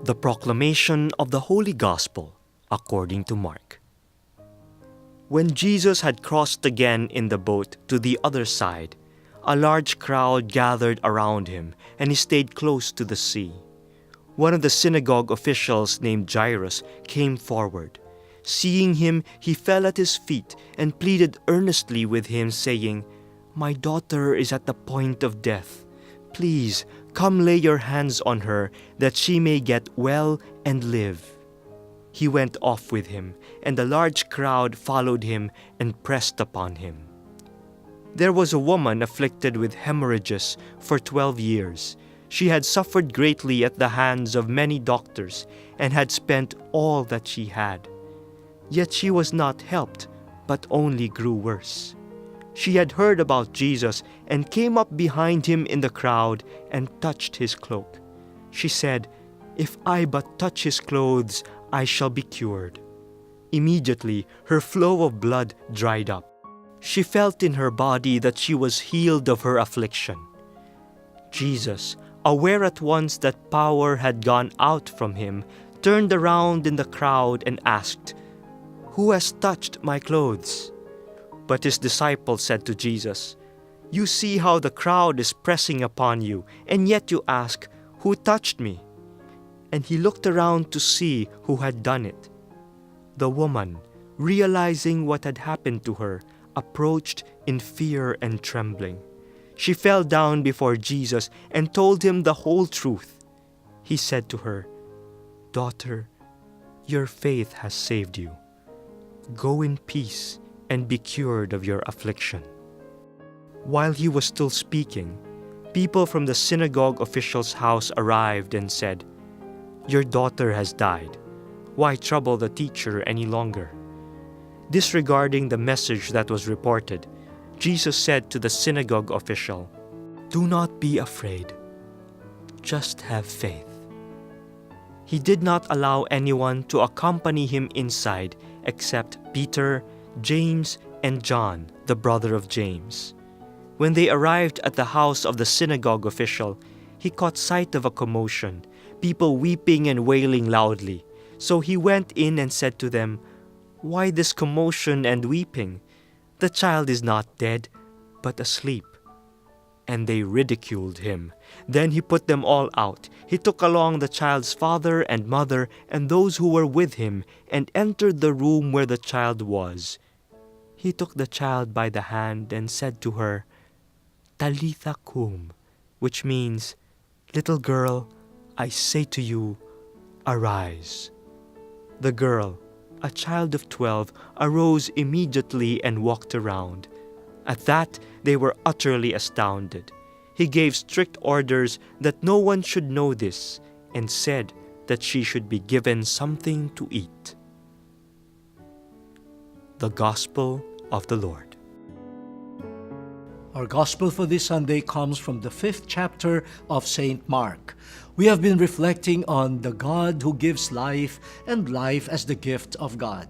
The proclamation of the Holy Gospel according to Mark. When Jesus had crossed again in the boat to the other side, a large crowd gathered around him, and he stayed close to the sea. One of the synagogue officials named Jairus came forward. Seeing him, he fell at his feet and pleaded earnestly with him, saying, "My daughter is at the point of death. Please, come lay your hands on her, that she may get well and live." He went off with him, and a large crowd followed him and pressed upon him. There was a woman afflicted with hemorrhages for 12 years. She had suffered greatly at the hands of many doctors and had spent all that she had. Yet she was not helped, but only grew worse. She had heard about Jesus and came up behind him in the crowd and touched his cloak. She said, "If I but touch his clothes, I shall be cured." Immediately, her flow of blood dried up. She felt in her body that she was healed of her affliction. Jesus, aware at once that power had gone out from him, turned around in the crowd and asked, "Who has touched my clothes?" But his disciples said to Jesus, "You see how the crowd is pressing upon you, and yet you ask, 'Who touched me?'" And he looked around to see who had done it. The woman, realizing what had happened to her, approached in fear and trembling. She fell down before Jesus and told him the whole truth. He said to her, "Daughter, your faith has saved you. Go in peace and be cured of your affliction." While he was still speaking, people from the synagogue official's house arrived and said, "Your daughter has died. Why trouble the teacher any longer?" Disregarding the message that was reported, Jesus said to the synagogue official, "Do not be afraid. Just have faith." He did not allow anyone to accompany him inside except Peter, James, and John, the brother of James. When they arrived at the house of the synagogue official, he caught sight of a commotion, people weeping and wailing loudly. So he went in and said to them, "Why this commotion and weeping? The child is not dead, but asleep." And they ridiculed him. Then he put them all out. He took along the child's father and mother and those who were with him and entered the room where the child was. He took the child by the hand and said to her, "Talitha cum," which means, "Little girl, I say to you, arise." The girl, a child of 12, arose immediately and walked around. At that, they were utterly astounded. He gave strict orders that no one should know this, and said that she should be given something to eat. The Gospel of the Lord. Our Gospel for this Sunday comes from the 5th chapter of St. Mark. We have been reflecting on the God who gives life and life as the gift of God.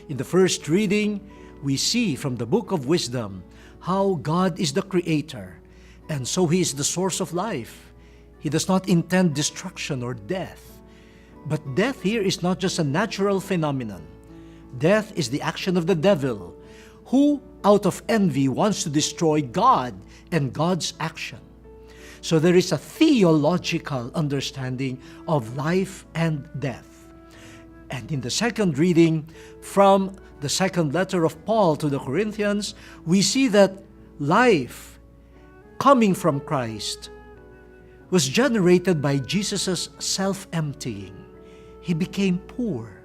In the first reading, we see from the Book of Wisdom how God is the Creator, and so He is the source of life. He does not intend destruction or death. But death here is not just a natural phenomenon. Death is the action of the devil, who, out of envy, wants to destroy God and God's action. So there is a theological understanding of life and death. And in the second reading from the second letter of Paul to the Corinthians, we see that life coming from Christ was generated by Jesus' self-emptying. He became poor.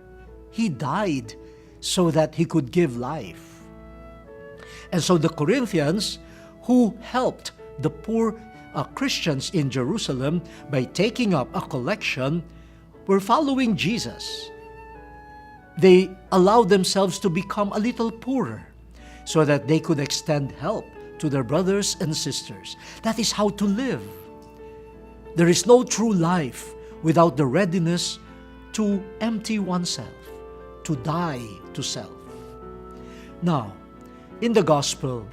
He died so that He could give life. And so the Corinthians, who helped the poor Christians in Jerusalem by taking up a collection, were following Jesus. They allowed themselves to become a little poorer so that they could extend help to their brothers and sisters. That is how to live. There is no true life without the readiness to empty oneself, to die to self. Now, in the Gospel,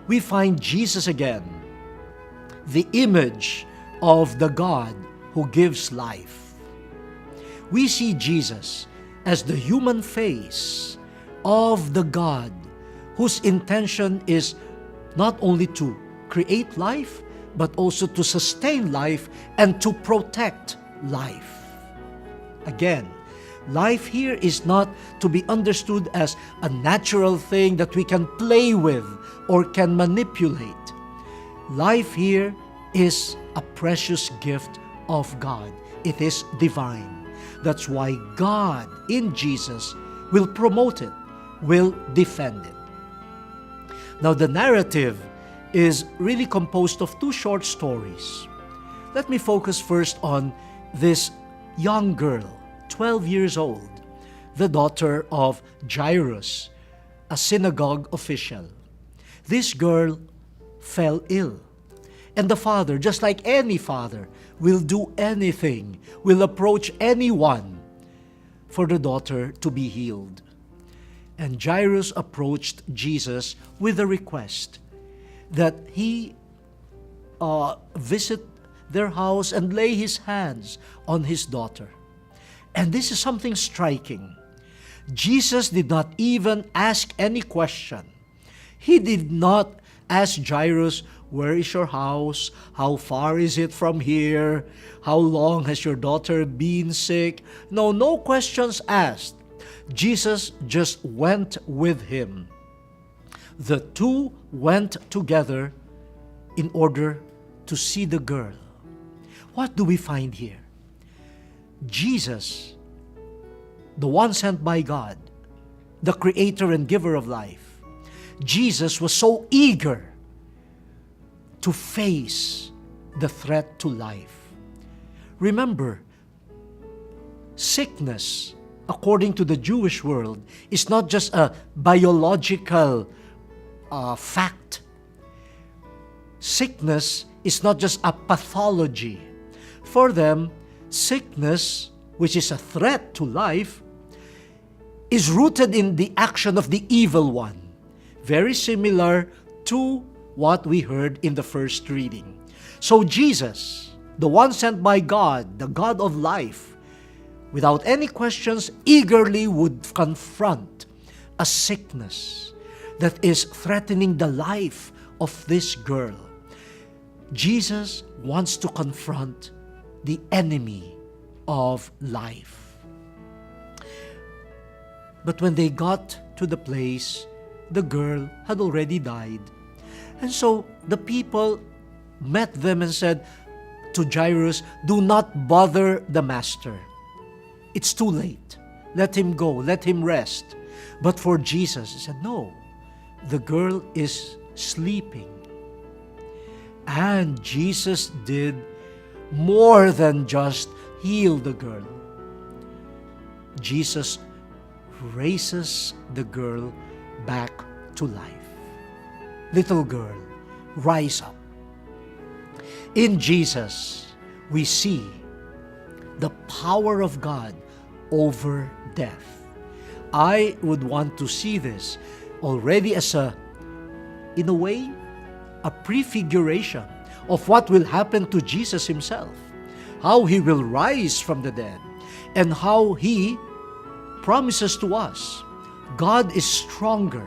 we find Jesus again, the image of the God who gives life. we see Jesus as the human face of the God whose intention is not only to create life, but also to sustain life and to protect life. Again, life here is not to be understood as a natural thing that we can play with or can manipulate. Life here is a precious gift of God. It is divine. That's why God in Jesus will promote it, will defend it. Now, the narrative is really composed of two short stories. Let me focus first on this young girl, 12 years old, the daughter of Jairus, a synagogue official. This girl fell ill, and the father, just like any father, will do anything, will approach anyone for the daughter to be healed. And Jairus approached Jesus with a request that he visit their house and lay his hands on his daughter. And this is something striking. Jesus did not even ask any question. He did not ask Jairus, "Where is your house? How far is it from here? How long has your daughter been sick?" No questions asked. Jesus just went with him. The two went together in order to see the girl. What do we find here? Jesus, the one sent by God, the creator and giver of life, Jesus was so eager to face the threat to life. Remember, sickness, according to the Jewish world, is not just a biological fact. Sickness is not just a pathology. For them, sickness, which is a threat to life, is rooted in the action of the evil one. Very similar to what we heard in the first reading. So Jesus, the one sent by God, the God of life, without any questions, eagerly would confront a sickness that is threatening the life of this girl. Jesus wants to confront the enemy of life. But when they got to the place, the girl had already died. And so the people met them and said to Jairus, "Do not bother the master. It's too late. Let him go. Let him rest." But for Jesus, he said, "No, the girl is sleeping." And Jesus did more than just heal the girl. Jesus raises the girl back to life. Little girl, rise up. In Jesus, we see the power of God over death. I would want to see this already as in a way, a prefiguration of what will happen to Jesus himself, how he will rise from the dead, and how he promises to us, God is stronger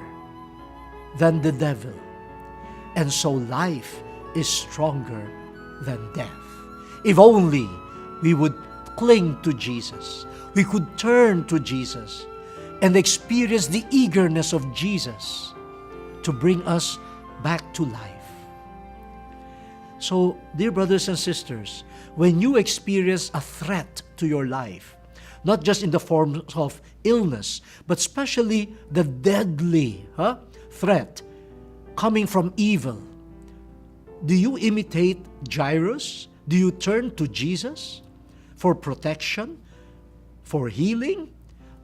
than the devil, and so life is stronger than death. If only we would cling to Jesus, we could turn to Jesus and experience the eagerness of Jesus to bring us back to life. So, dear brothers and sisters, when you experience a threat to your life, not just in the form of illness, but especially the deadly threat coming from evil, do you imitate Jairus? Do you turn to Jesus for protection, for healing?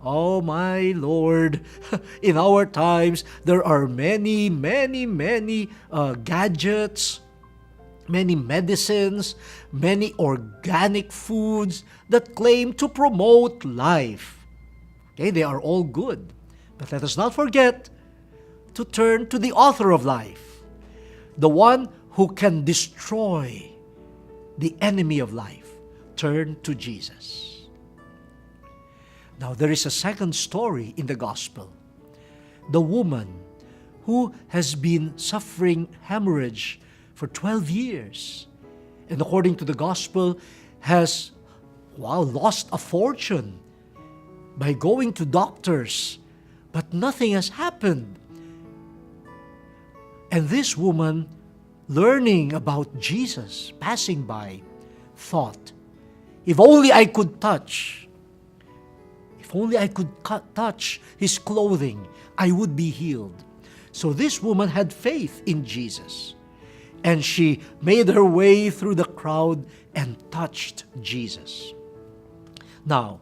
Oh my Lord, in our times, there are many gadgets, many medicines, many organic foods that claim to promote life. Okay, they are all good. But let us not forget to turn to the author of life, the one who can destroy the enemy of life. Turn to Jesus. Now, there is a second story in the gospel. The woman who has been suffering hemorrhage for 12 years, and according to the gospel, has lost a fortune by going to doctors, but nothing has happened. And this woman, learning about Jesus, passing by, thought, if only I could touch his clothing, I would be healed. So this woman had faith in Jesus, and she made her way through the crowd and touched Jesus. Now,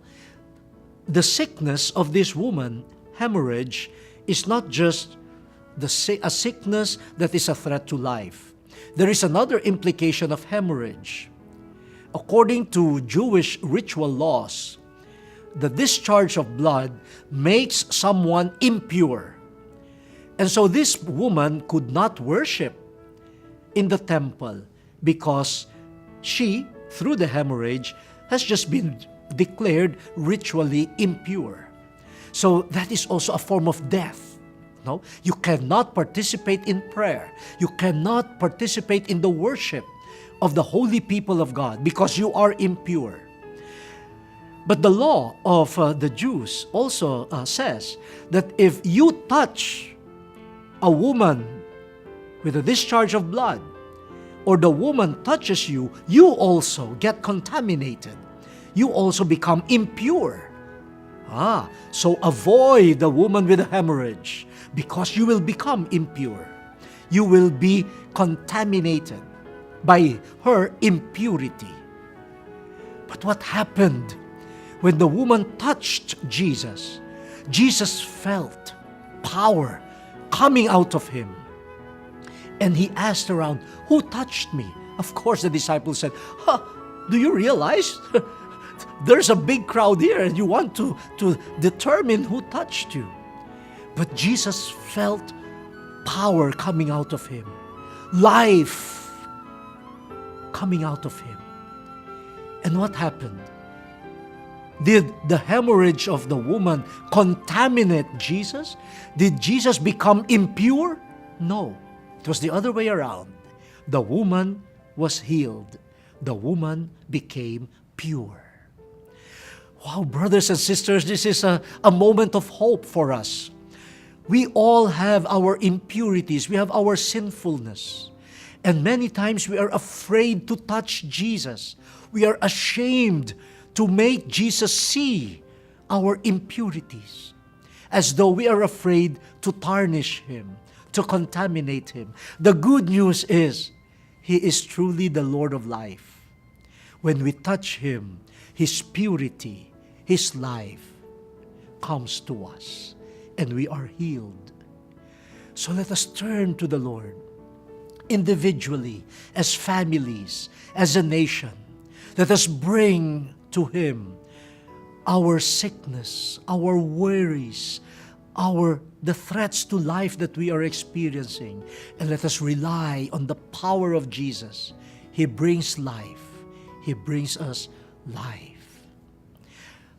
the sickness of this woman, hemorrhage, is not just a sickness that is a threat to life. There is another implication of hemorrhage. According to Jewish ritual laws, the discharge of blood makes someone impure. And so this woman could not worship in the temple because she, through the hemorrhage, has just been declared ritually impure. So that is also a form of death. No, you cannot participate in prayer. You cannot participate in the worship of the holy people of God because you are impure. But the law of the Jews also says that if you touch a woman with a discharge of blood, or the woman touches you, you also get contaminated. You also become impure. So avoid the woman with a hemorrhage because you will become impure. You will be contaminated by her impurity. But what happened when the woman touched Jesus? Jesus felt power coming out of him. And he asked around, who touched me? Of course, the disciples said, do you realize? There's a big crowd here and you want to determine who touched you. But Jesus felt power coming out of him. Life coming out of him. And what happened? Did the hemorrhage of the woman contaminate Jesus? Did Jesus become impure? No. It was the other way around. The woman was healed. The woman became pure. Wow, brothers and sisters, this is a moment of hope for us. We all have our impurities. We have our sinfulness. And many times we are afraid to touch Jesus. We are ashamed to make Jesus see our impurities, as though we are afraid to tarnish him, to contaminate him. The good news is, he is truly the Lord of life. When we touch him, his purity, his life comes to us, and we are healed. So let us turn to the Lord, individually, as families, as a nation. Let us bring to him our sickness, our worries, the threats to life that we are experiencing, and let us rely on the power of Jesus. He brings life. He brings us life.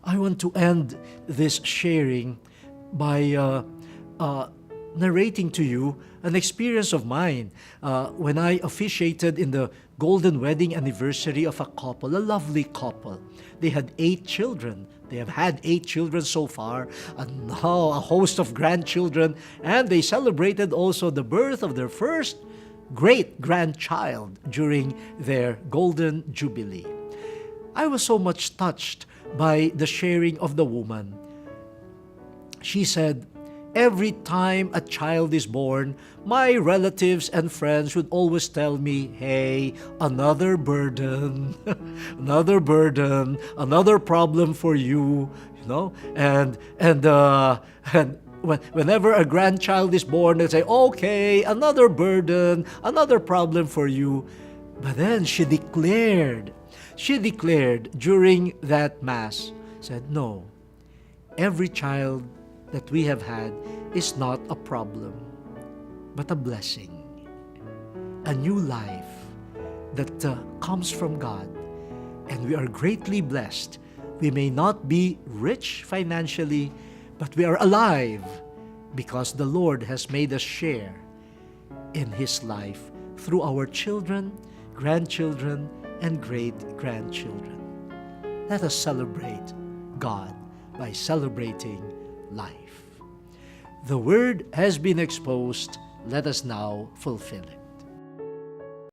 I want to end this sharing by narrating to you an experience of mine when I officiated in the golden wedding anniversary of a couple, a lovely couple. They had 8 children. They have had 8 children so far, and now a host of grandchildren, and they celebrated also the birth of their first great-grandchild during their golden jubilee. I was so much touched by the sharing of the woman. She said, every time a child is born, my relatives and friends would always tell me, hey, another burden, another burden, another problem for you, and whenever a grandchild is born, they say, okay, another burden, another problem for you. But then she declared during that Mass, said, no, every child that we have had is not a problem, but a blessing, a new life that comes from God. And we are greatly blessed We may not be rich financially, but we are alive because the Lord has made us share in His life through our children, grandchildren, and great-grandchildren. Let us celebrate God by celebrating life. The Word has been exposed. Let us now fulfill it.